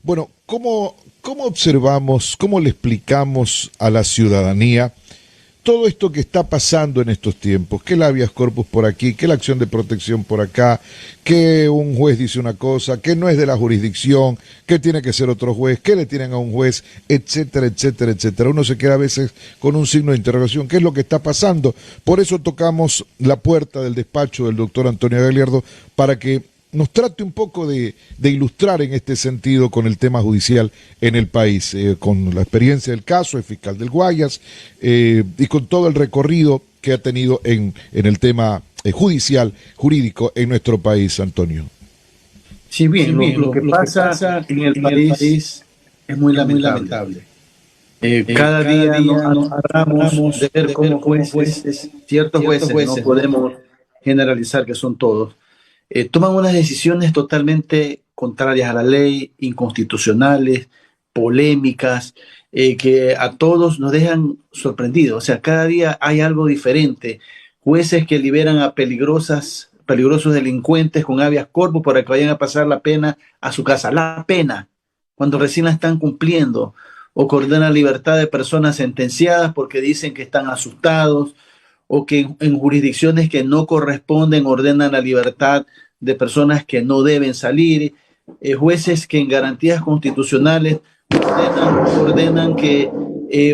Bueno, ¿cómo observamos, cómo le explicamos a la ciudadanía todo esto que está pasando en estos tiempos? Que el habeas corpus por aquí, que la acción de protección por acá, que un juez dice una cosa, que no es de la jurisdicción, que tiene que ser otro juez, que le tienen a un juez, etcétera, etcétera, etcétera. Uno se queda a veces con un signo de interrogación. ¿Qué es lo que está pasando? Por eso tocamos la puerta del despacho del doctor Antonio Gagliardo para que nos trate un poco de ilustrar en este sentido con el tema judicial en el país, con la experiencia del caso, el fiscal del Guayas, y con todo el recorrido que ha tenido en el tema judicial, jurídico en nuestro país, Antonio. Sí, bien, lo que pasa en el país es muy lamentable. Cada día nos agarramos de ver cómo jueces, ciertos jueces, no podemos generalizar que son todos, toman unas decisiones totalmente contrarias a la ley, inconstitucionales, polémicas, que a todos nos dejan sorprendidos. O sea, cada día hay algo diferente. Jueces que liberan a peligrosos delincuentes con habeas corpus para que vayan a pasar la pena a su casa. La pena, cuando recién la están cumpliendo. O que ordenan libertad de personas sentenciadas porque dicen que están asustados, o que en jurisdicciones que no corresponden ordenan la libertad de personas que no deben salir, jueces que en garantías constitucionales ordenan que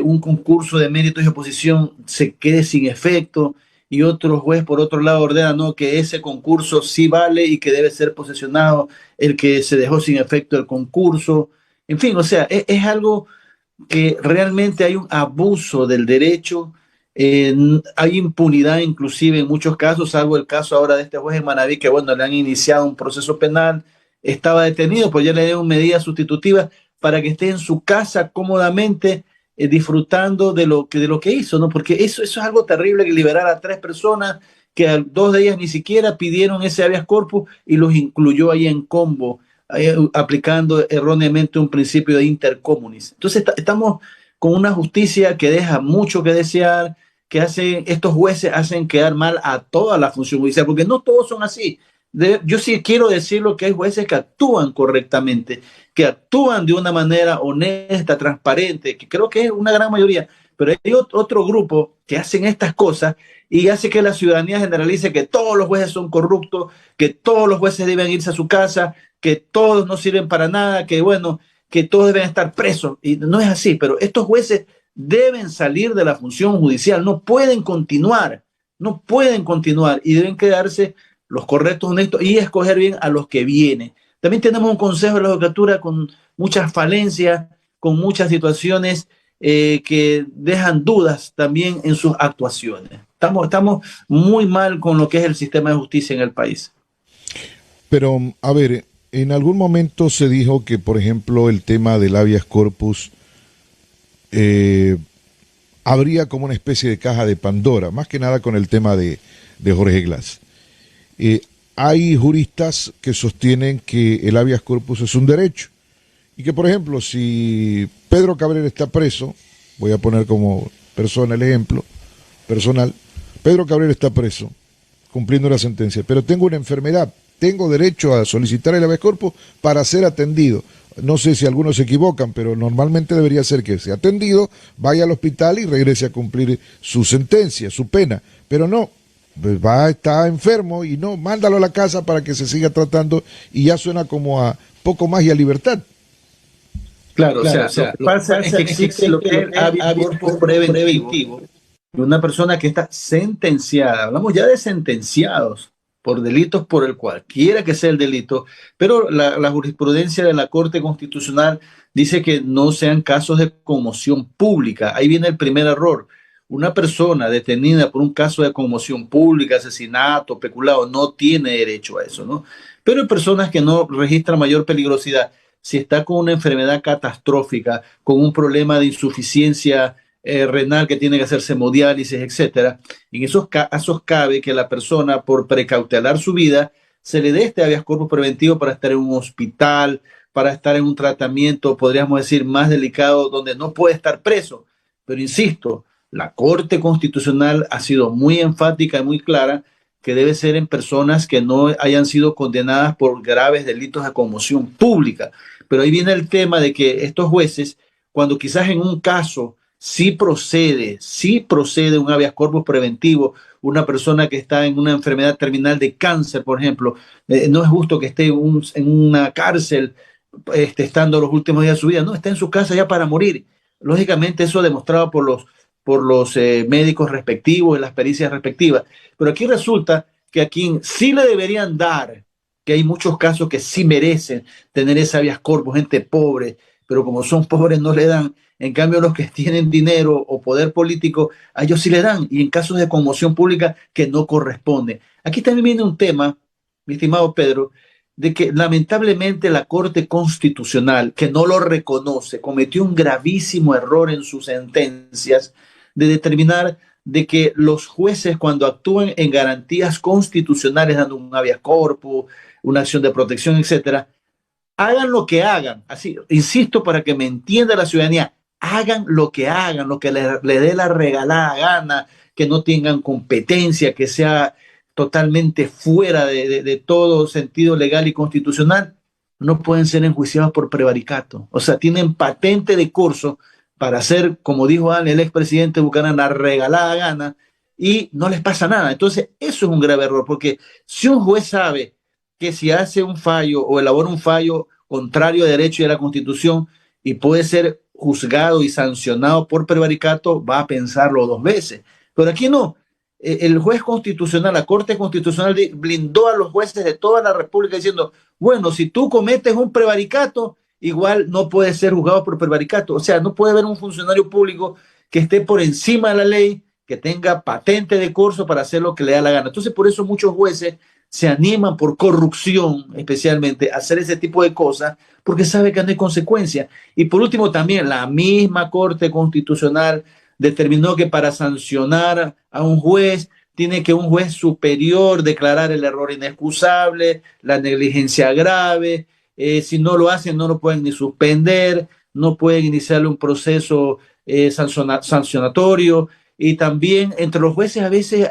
un concurso de méritos y oposición se quede sin efecto, y otro juez por otro lado ordena no, que ese concurso sí vale y que debe ser posesionado el que se dejó sin efecto el concurso. En fin, o sea, es algo que realmente hay un abuso del derecho. Hay impunidad inclusive en muchos casos, salvo el caso ahora de este juez en Manabí, que bueno, le han iniciado un proceso penal, estaba detenido, pues ya le dieron medidas sustitutivas para que esté en su casa cómodamente, disfrutando de lo que hizo, ¿no? Porque eso es algo terrible, que liberar a 3 personas, que a 2 de ellas ni siquiera pidieron ese habeas corpus y los incluyó ahí en combo, aplicando erróneamente un principio de intercomunis. Entonces estamos con una justicia que deja mucho que desear, que estos jueces hacen quedar mal a toda la función judicial, porque no todos son así. Yo sí quiero decirlo, que hay jueces que actúan correctamente, que actúan de una manera honesta, transparente, que creo que es una gran mayoría, pero hay otro grupo que hacen estas cosas y hace que la ciudadanía generalice que todos los jueces son corruptos, que todos los jueces deben irse a su casa, que todos no sirven para nada, que bueno, que todos deben estar presos. Y no es así, pero estos jueces deben salir de la función judicial, no pueden continuar y deben quedarse los correctos, honestos, y escoger bien a los que vienen. También tenemos un Consejo de la Judicatura con muchas falencias, con muchas situaciones que dejan dudas también en sus actuaciones. Estamos muy mal con lo que es el sistema de justicia en el país. Pero, a ver, en algún momento se dijo que, por ejemplo, el tema del habeas corpus habría como una especie de caja de Pandora, más que nada con el tema de Jorge Glass. Hay juristas que sostienen que el habeas corpus es un derecho y que, por ejemplo, si Pedro Cabrera está preso, voy a poner como persona el ejemplo personal, Pedro Cabrera está preso cumpliendo la sentencia, pero tengo una enfermedad, tengo derecho a solicitar el habeas corpus para ser atendido. No sé si algunos se equivocan, pero normalmente debería ser que sea atendido, vaya al hospital y regrese a cumplir su sentencia, su pena, pero no. Pues está enfermo y no, mándalo a la casa para que se siga tratando, y ya suena como a poco más y a libertad. Claro, o sea, lo que pasa es que existe lo que es el habeas corpus preventivo de una persona que está sentenciada. Hablamos ya de sentenciados por delitos, por el cualquiera que sea el delito, pero la jurisprudencia de la Corte Constitucional dice que no sean casos de conmoción pública. Ahí viene el primer error. Una persona detenida por un caso de conmoción pública, asesinato, peculado, no tiene derecho a eso, ¿no? Pero hay personas que no registran mayor peligrosidad. Si está con una enfermedad catastrófica, con un problema de insuficiencia renal que tiene que hacerse hemodiálisis, etcétera, en esos casos cabe que la persona, por precautelar su vida, se le dé este habeas corpus preventivo para estar en un hospital, para estar en un tratamiento, podríamos decir, más delicado, donde no puede estar preso. Pero insisto, la Corte Constitucional ha sido muy enfática y muy clara que debe ser en personas que no hayan sido condenadas por graves delitos de conmoción pública. Pero ahí viene el tema de que estos jueces, cuando quizás en un caso sí procede un habeas corpus preventivo, una persona que está en una enfermedad terminal de cáncer, por ejemplo, no es justo que esté en una cárcel estando los últimos días de su vida, no, está en su casa ya para morir. Lógicamente eso demostrado por los médicos respectivos y las pericias respectivas. Pero aquí resulta que a quien sí le deberían dar, que hay muchos casos que sí merecen tener ese habeas corpus, gente pobre, pero como son pobres no le dan. En cambio, los que tienen dinero o poder político, a ellos sí le dan, y en casos de conmoción pública que no corresponde. Aquí también viene un tema, mi estimado Pedro, de que lamentablemente la Corte Constitucional, que no lo reconoce, cometió un gravísimo error en sus sentencias de determinar de que los jueces, cuando actúan en garantías constitucionales, dando un habeas corpus, una acción de protección, etcétera, hagan lo que hagan, así, insisto para que me entienda la ciudadanía, hagan lo que le dé la regalada gana, que no tengan competencia, que sea totalmente fuera de todo sentido legal y constitucional, no pueden ser enjuiciados por prevaricato. O sea, tienen patente de curso para hacer, como dijo el expresidente Buchanan, la regalada gana y no les pasa nada. Entonces, eso es un grave error, porque si un juez sabe que si hace un fallo o elabora un fallo contrario a derecho y a la Constitución y puede ser juzgado y sancionado por prevaricato, va a pensarlo dos veces. Pero aquí no. El juez constitucional, la Corte Constitucional blindó a los jueces de toda la República diciendo, bueno, si tú cometes un prevaricato, igual no puedes ser juzgado por prevaricato. O sea, no puede haber un funcionario público que esté por encima de la ley, que tenga patente de curso para hacer lo que le da la gana. Entonces, por eso muchos jueces se animan por corrupción, especialmente, a hacer ese tipo de cosas, porque sabe que no hay consecuencia. Y por último, también la misma Corte Constitucional determinó que para sancionar a un juez, tiene que un juez superior declarar el error inexcusable, la negligencia grave. Si no lo hacen, no lo pueden ni suspender, no pueden iniciarle un proceso sancionatorio. Y también entre los jueces a veces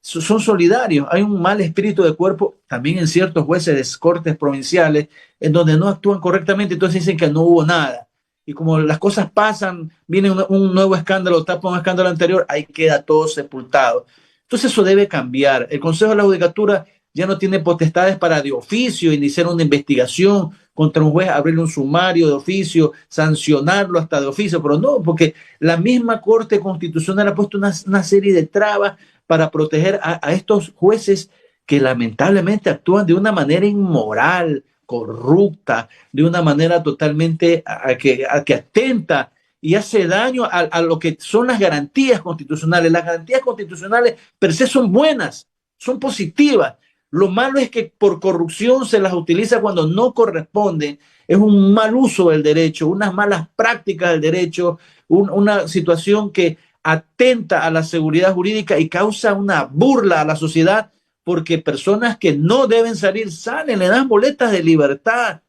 son solidarios. Hay un mal espíritu de cuerpo también en ciertos jueces de cortes provinciales en donde no actúan correctamente, entonces dicen que no hubo nada. Y como las cosas pasan, viene un nuevo escándalo, tapa un escándalo anterior, ahí queda todo sepultado. Entonces eso debe cambiar. El Consejo de la Judicatura ya no tiene potestades para de oficio iniciar una investigación contra un juez, abrirle un sumario de oficio, sancionarlo hasta de oficio, pero no, porque la misma Corte Constitucional ha puesto una serie de trabas para proteger a estos jueces que lamentablemente actúan de una manera inmoral, corrupta, de una manera totalmente a que atenta y hace daño a lo que son las garantías constitucionales. Las garantías constitucionales per se son buenas, son positivas. Lo malo es que por corrupción se las utiliza cuando no corresponde. Es un mal uso del derecho, unas malas prácticas del derecho, una situación que atenta a la seguridad jurídica y causa una burla a la sociedad, porque personas que no deben salir salen, le dan boletas de libertad,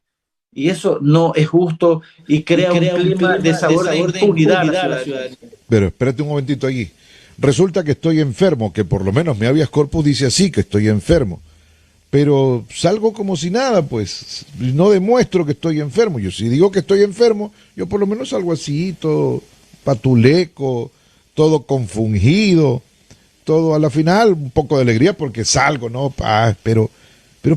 y eso no es justo y crea un clima de sabor de impunidad a la ciudadanía. Pero espérate un momentito allí. Resulta que estoy enfermo, que por lo menos mi habeas corpus dice así, que estoy enfermo. Pero salgo como si nada, pues no demuestro que estoy enfermo. Yo si digo que estoy enfermo, yo por lo menos salgo así, todo patuleco, todo confundido, todo a la final, un poco de alegría porque salgo, ¿no? Pero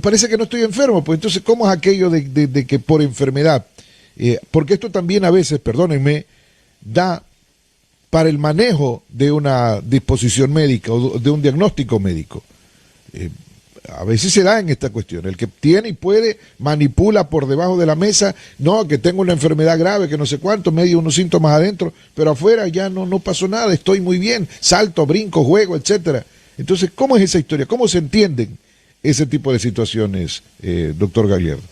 parece que no estoy enfermo, pues entonces, ¿cómo es aquello de que por enfermedad? Porque esto también a veces, perdónenme, da para el manejo de una disposición médica o de un diagnóstico médico. A veces se da en esta cuestión, el que tiene y puede manipula por debajo de la mesa, no, que tengo una enfermedad grave, que no sé cuánto, medio unos síntomas adentro, pero afuera ya no pasó nada, estoy muy bien, salto, brinco, juego, etcétera. Entonces, ¿cómo es esa historia? ¿Cómo se entienden ese tipo de situaciones, doctor Gagliardo?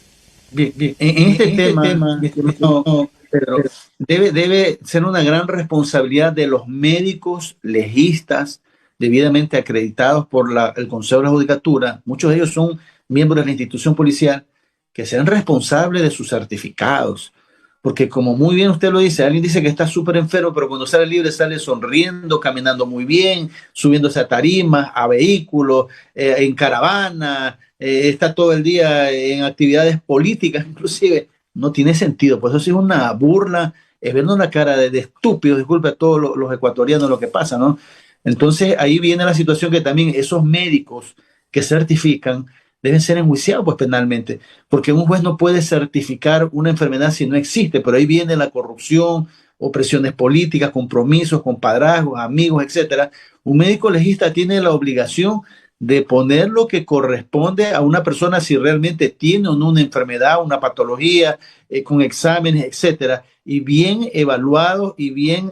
Bien. En este tema, Pedro, debe ser una gran responsabilidad de los médicos legistas debidamente acreditados por el Consejo de la Judicatura. Muchos de ellos son miembros de la institución policial, que sean responsables de sus certificados. Porque como muy bien usted lo dice, alguien dice que está súper enfermo, pero cuando sale libre sale sonriendo, caminando muy bien, subiéndose a tarimas, a vehículos, en caravana, está todo el día en actividades políticas, inclusive. no tiene sentido. Pues eso sí es una burla, es vernos una cara de estúpidos, disculpe a todos los ecuatorianos lo que pasa, ¿no? Entonces ahí viene la situación que también esos médicos que certifican deben ser enjuiciados pues penalmente, porque un juez no puede certificar una enfermedad si no existe, pero ahí viene la corrupción, opresiones políticas, compromisos, compadrazgos, amigos, etcétera. Un médico legista tiene la obligación de poner lo que corresponde a una persona si realmente tiene o no una enfermedad, una patología, con exámenes, etcétera, y bien evaluado y bien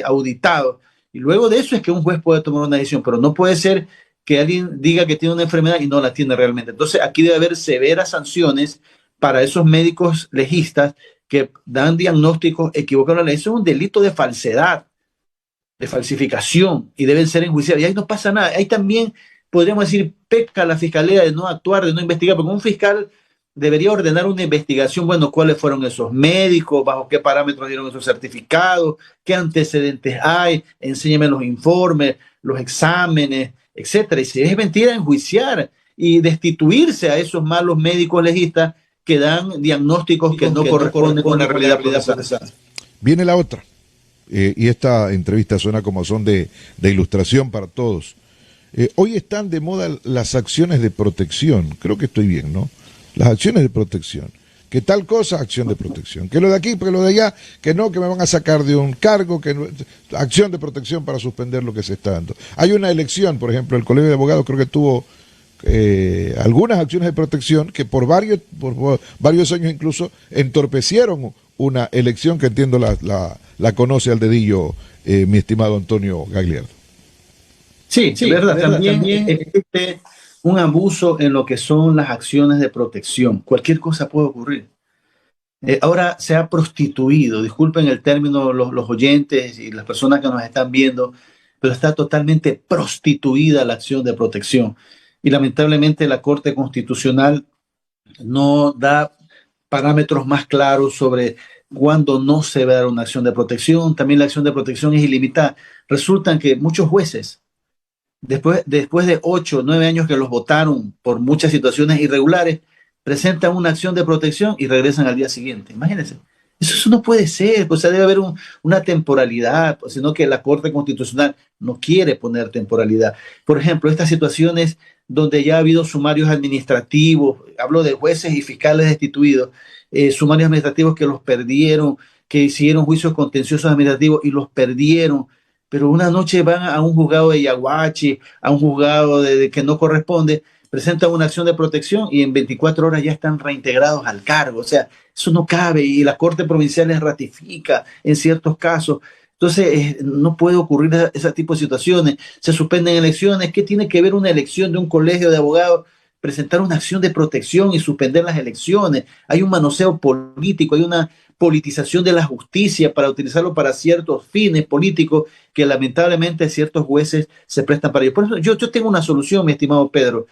auditado. Y luego de eso es que un juez puede tomar una decisión, pero no puede ser que alguien diga que tiene una enfermedad y no la tiene realmente. Entonces aquí debe haber severas sanciones para esos médicos legistas que dan diagnósticos equivocados a la ley. Eso es un delito de falsedad, de falsificación, y deben ser enjuiciados. Y ahí no pasa nada. Ahí también podríamos decir, peca la fiscalía de no actuar, de no investigar, porque un fiscal debería ordenar una investigación, bueno, cuáles fueron esos médicos, bajo qué parámetros dieron esos certificados, qué antecedentes hay, enséñeme los informes, los exámenes, etcétera. Y si es mentira, enjuiciar y destituirse a esos malos médicos legistas que dan diagnósticos que no corresponden con la realidad procesal. Viene la otra, y esta entrevista suena como son de ilustración para todos. Hoy están de moda las acciones de protección, creo que estoy bien, ¿no? Las acciones de protección. Que tal cosa, acción de protección. Que lo de aquí, que lo de allá, que no, que me van a sacar de un cargo, que no, acción de protección para suspender lo que se está dando. Hay una elección, por ejemplo, el Colegio de Abogados creo que tuvo algunas acciones de protección que por varios años incluso entorpecieron una elección que entiendo la conoce al dedillo mi estimado Antonio Gagliardo. Sí, verdad. También existe un abuso en lo que son las acciones de protección. Cualquier cosa puede ocurrir. Ahora se ha prostituido, disculpen el término los oyentes y las personas que nos están viendo, pero está totalmente prostituida la acción de protección. Y lamentablemente la Corte Constitucional no da parámetros más claros sobre cuándo no se debe dar una acción de protección. También la acción de protección es ilimitada. Resulta que muchos jueces, después de 8 o 9 años que los votaron por muchas situaciones irregulares, presentan una acción de protección y regresan al día siguiente. Imagínense. Eso no puede ser, pues debe haber una temporalidad, pues, sino que la Corte Constitucional no quiere poner temporalidad. Por ejemplo, estas situaciones donde ya ha habido sumarios administrativos, hablo de jueces y fiscales destituidos, sumarios administrativos que los perdieron, que hicieron juicios contenciosos administrativos y los perdieron, pero una noche van a un juzgado de Yaguachi, a un juzgado de que no corresponde, presentan una acción de protección y en 24 horas ya están reintegrados al cargo. O sea, eso no cabe y la Corte Provincial les ratifica en ciertos casos. Entonces, no puede ocurrir ese tipo de situaciones. Se suspenden elecciones. ¿Qué tiene que ver una elección de un colegio de abogados? Presentar una acción de protección y suspender las elecciones. Hay un manoseo político, hay una politización de la justicia para utilizarlo para ciertos fines políticos que lamentablemente ciertos jueces se prestan para ello. Por eso yo tengo una solución, mi estimado Pedro.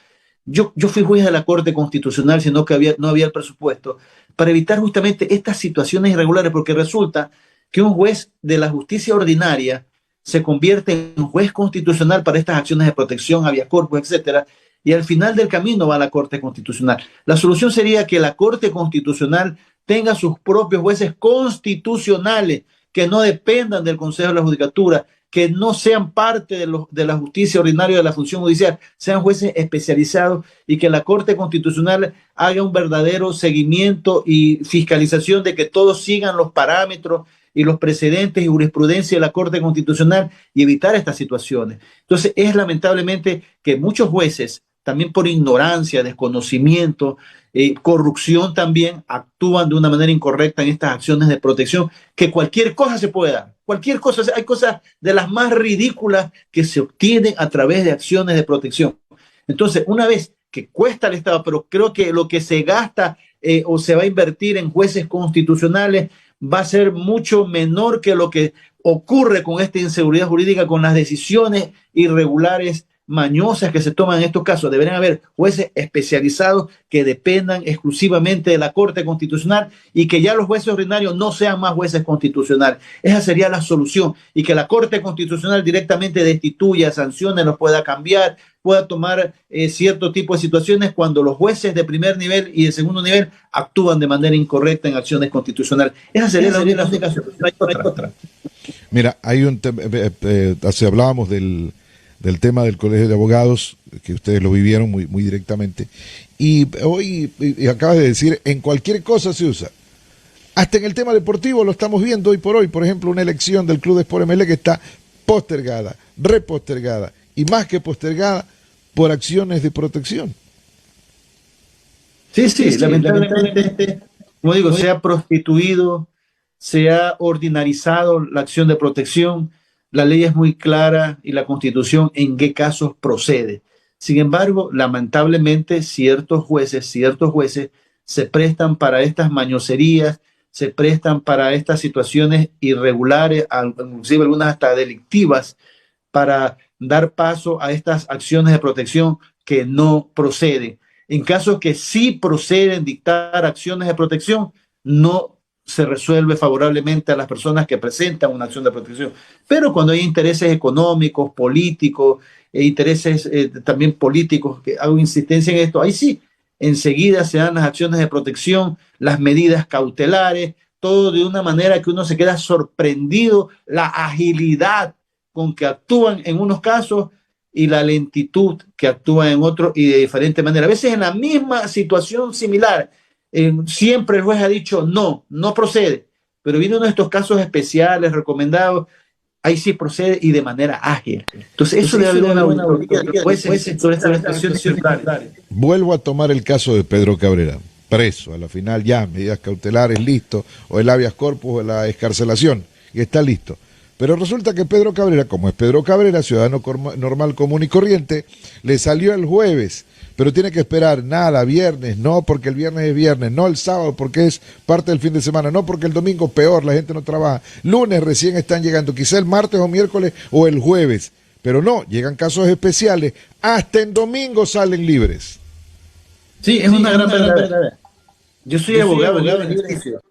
Yo fui juez de la Corte Constitucional, sino que no había el presupuesto, para evitar justamente estas situaciones irregulares, porque resulta que un juez de la justicia ordinaria se convierte en juez constitucional para estas acciones de protección, habeas corpus, etcétera, y al final del camino va a la Corte Constitucional. La solución sería que la Corte Constitucional tenga sus propios jueces constitucionales, que no dependan del Consejo de la Judicatura, que no sean parte de la justicia ordinaria de la función judicial, sean jueces especializados y que la Corte Constitucional haga un verdadero seguimiento y fiscalización de que todos sigan los parámetros y los precedentes y jurisprudencia de la Corte Constitucional y evitar estas situaciones. Entonces, es lamentablemente que muchos jueces, también por ignorancia, desconocimiento, corrupción también, actúan de una manera incorrecta en estas acciones de protección, que cualquier cosa se puede dar, cualquier cosa, hay cosas de las más ridículas que se obtienen a través de acciones de protección. Entonces, una vez que cuesta al Estado, pero creo que lo que se gasta o se va a invertir en jueces constitucionales va a ser mucho menor que lo que ocurre con esta inseguridad jurídica, con las decisiones irregulares mañosas que se toman en estos casos. Deberían haber jueces especializados que dependan exclusivamente de la Corte Constitucional y que ya los jueces ordinarios no sean más jueces constitucionales. Esa sería la solución, y que la Corte Constitucional directamente destituya, sancione, los pueda cambiar, pueda tomar cierto tipo de situaciones cuando los jueces de primer nivel y de segundo nivel actúan de manera incorrecta en acciones constitucionales. Esa sería la única solución. No hay otra. Mira, hay un hablábamos del tema del Colegio de Abogados, que ustedes lo vivieron muy directamente, y hoy acabas de decir, en cualquier cosa se usa. Hasta en el tema deportivo lo estamos viendo hoy por hoy. Por ejemplo, una elección del Club de Sport ML que está postergada, repostergada y más que postergada por acciones de protección. Sí, lamentablemente, como digo, se ha prostituido, se ha ordinarizado la acción de protección. La ley es muy clara y la Constitución en qué casos procede. Sin embargo, lamentablemente, ciertos jueces se prestan para estas mañoserías, se prestan para estas situaciones irregulares, inclusive algunas hasta delictivas, para dar paso a estas acciones de protección que no proceden. En casos que sí proceden dictar acciones de protección, no se resuelve favorablemente a las personas que presentan una acción de protección. Pero cuando hay intereses económicos, políticos, intereses también políticos, que hago insistencia en esto, ahí sí, enseguida se dan las acciones de protección, las medidas cautelares, todo de una manera que uno se queda sorprendido, la agilidad con que actúan en unos casos y la lentitud que actúan en otros, y de diferente manera. A veces en la misma situación similar, siempre el juez ha dicho no procede, pero viene uno de estos casos especiales recomendados, ahí sí procede y de manera ágil. Entonces eso debe haber una auditoría de los jueces sobre estas situaciones similares. Vuelvo a tomar el caso de Pedro Cabrera, preso, a la final ya, medidas cautelares, listo, o el habeas corpus o la excarcelación, y está listo. Pero resulta que Pedro Cabrera, como es Pedro Cabrera, ciudadano normal, común y corriente, le salió el jueves, pero tiene que esperar nada, viernes, no porque el viernes es viernes, no el sábado porque es parte del fin de semana, no porque el domingo peor, la gente no trabaja, lunes recién están llegando, quizá el martes o miércoles o el jueves, pero no, llegan casos especiales, hasta en domingo salen libres. Sí, es una gran verdad. Yo soy abogado en ejercicio.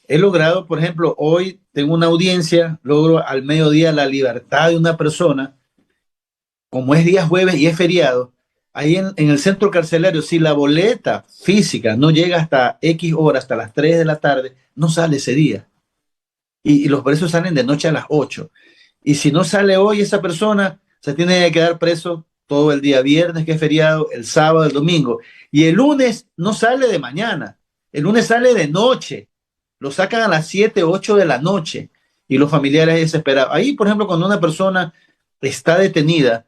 He logrado, por ejemplo, hoy tengo una audiencia, logro al mediodía la libertad de una persona, como es día jueves y es feriado, ahí en el centro carcelario, si la boleta física no llega hasta X horas, hasta las 3 de la tarde, no sale ese día. Y los presos salen de noche a las 8. Y si no sale hoy esa persona, se tiene que quedar preso todo el día viernes, que es feriado, el sábado, el domingo. Y el lunes no sale de mañana, el lunes sale de noche. Lo sacan a las 7, 8 de la noche y los familiares desesperados. Ahí, por ejemplo, cuando una persona está detenida,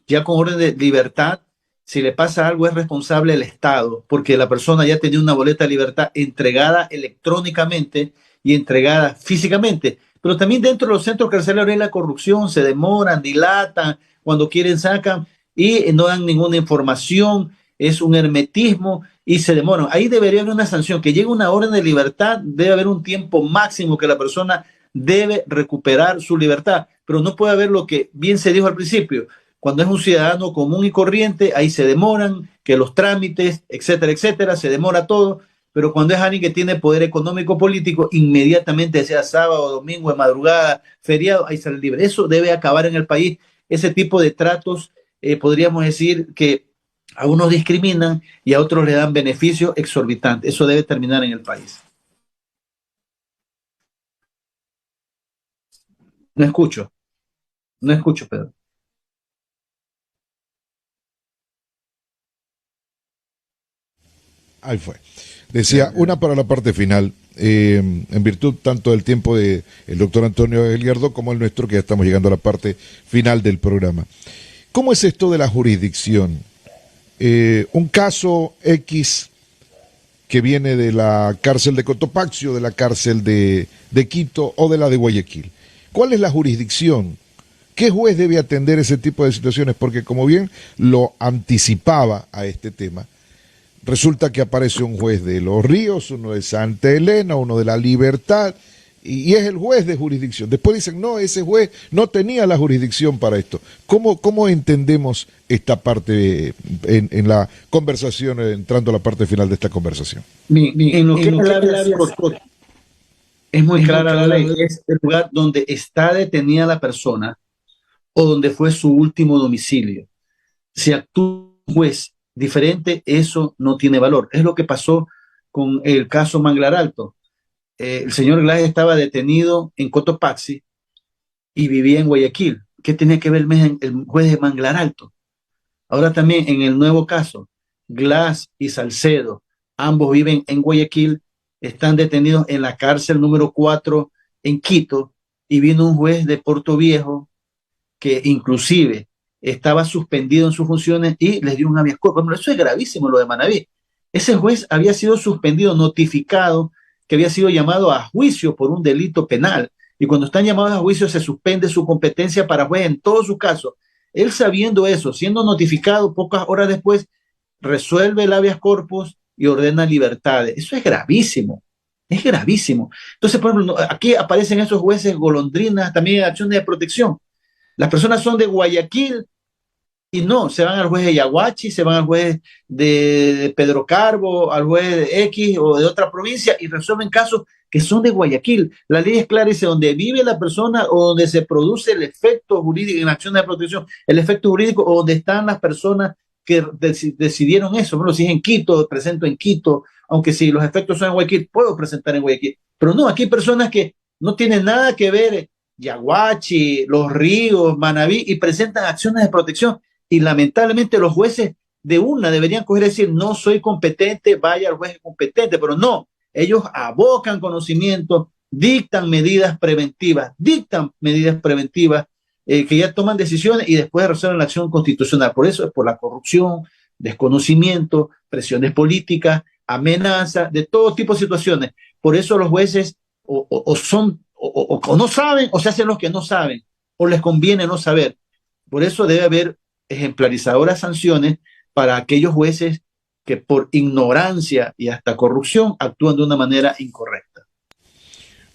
ya con orden de libertad, si le pasa algo es responsable el Estado, porque la persona ya tenía una boleta de libertad entregada electrónicamente y entregada físicamente. Pero también dentro de los centros carcelarios hay la corrupción, se demoran, dilatan, cuando quieren sacan y no dan ninguna información, es un hermetismo y se demoran. Ahí debería haber una sanción, que llegue una orden de libertad, debe haber un tiempo máximo que la persona debe recuperar su libertad, pero no puede haber lo que bien se dijo al principio, cuando es un ciudadano común y corriente, ahí se demoran, que los trámites, etcétera, etcétera, se demora todo, pero cuando es alguien que tiene poder económico político, inmediatamente, sea sábado, domingo, de madrugada, feriado, ahí sale libre. Eso debe acabar en el país, ese tipo de tratos, podríamos decir que a unos discriminan y a otros le dan beneficios exorbitantes. Eso debe terminar en el país. No escucho, Pedro. Ahí fue. Decía, una para la parte final, en virtud tanto del tiempo del doctor Antonio Eliardo como el nuestro, que ya estamos llegando a la parte final del programa. ¿Cómo es esto de la jurisdicción? Un caso X que viene de la cárcel de Cotopaxi, de la cárcel de Quito o de la de Guayaquil. ¿Cuál es la jurisdicción? ¿Qué juez debe atender ese tipo de situaciones? Porque como bien lo anticipaba a este tema, resulta que aparece un juez de Los Ríos, uno de Santa Elena, uno de La Libertad, y es el juez de jurisdicción. Después dicen, no, ese juez no tenía la jurisdicción para esto. ¿Cómo entendemos esta parte en la conversación, entrando a la parte final de esta conversación? En lo que es el habeas corpus, es muy clara la ley. Es el lugar donde está detenida la persona o donde fue su último domicilio. Si actúa un juez diferente, eso no tiene valor. Es lo que pasó con el caso Manglar Alto. El señor Glass estaba detenido en Cotopaxi y vivía en Guayaquil. ¿Qué tenía que ver el juez de Manglar Alto? Ahora también en el nuevo caso, Glass y Salcedo, ambos viven en Guayaquil, están detenidos en la cárcel número 4 en Quito, y vino un juez de Puerto Viejo que inclusive estaba suspendido en sus funciones y les dio un habeas corpus. Bueno, eso es gravísimo, lo de Manaví. Ese juez había sido suspendido, notificado que había sido llamado a juicio por un delito penal, y cuando están llamados a juicio se suspende su competencia para juez en todos sus casos. Él, sabiendo eso, siendo notificado pocas horas después, resuelve el habeas corpus y ordena libertades. Eso es gravísimo. Es gravísimo. Entonces, por ejemplo, aquí aparecen esos jueces golondrinas, también acciones de protección. Las personas son de Guayaquil y no, se van al juez de Yaguachi, se van al juez de Pedro Carbo, al juez de X o de otra provincia, y resuelven casos que son de Guayaquil. La ley es clara, dice donde vive la persona o donde se produce el efecto jurídico en acción de protección, el efecto jurídico, o donde están las personas que decidieron eso. Bueno, si es en Quito, presento en Quito, aunque si los efectos son en Guayaquil, puedo presentar en Guayaquil. Pero no, aquí hay personas que no tienen nada que ver, Yaguachi, Los Ríos, Manabí, y presentan acciones de protección. Y lamentablemente los jueces de una deberían coger y decir, no soy competente, vaya al juez competente, pero no, ellos abocan conocimiento, dictan medidas preventivas, que ya toman decisiones y después resuelven la acción constitucional. Por eso es por la corrupción, desconocimiento, presiones políticas, amenazas, de todo tipo de situaciones. Por eso los jueces o no saben, o se hacen los que no saben, o les conviene no saber. Por eso debe haber ejemplarizadoras sanciones para aquellos jueces que por ignorancia y hasta corrupción actúan de una manera incorrecta.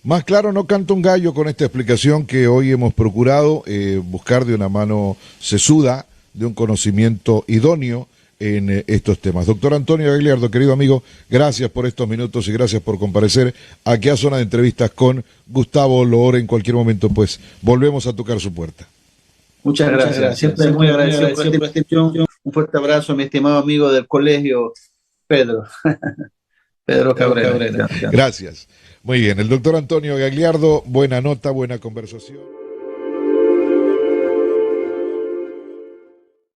Más claro no canta un gallo con esta explicación que hoy hemos procurado buscar de una mano sesuda, de un conocimiento idóneo en estos temas. Doctor Antonio Gagliardo, querido amigo, gracias por estos minutos y gracias por comparecer aquí a Zona de Entrevistas con Gustavo Loor. En cualquier momento, pues, volvemos a tocar su puerta. Muchas gracias. Siempre muy agradecido por esta invitación. Un fuerte abrazo a mi estimado amigo del colegio, Pedro. Pedro Cabrera. Gracias. Muy bien. El doctor Antonio Gagliardo, buena nota, buena conversación.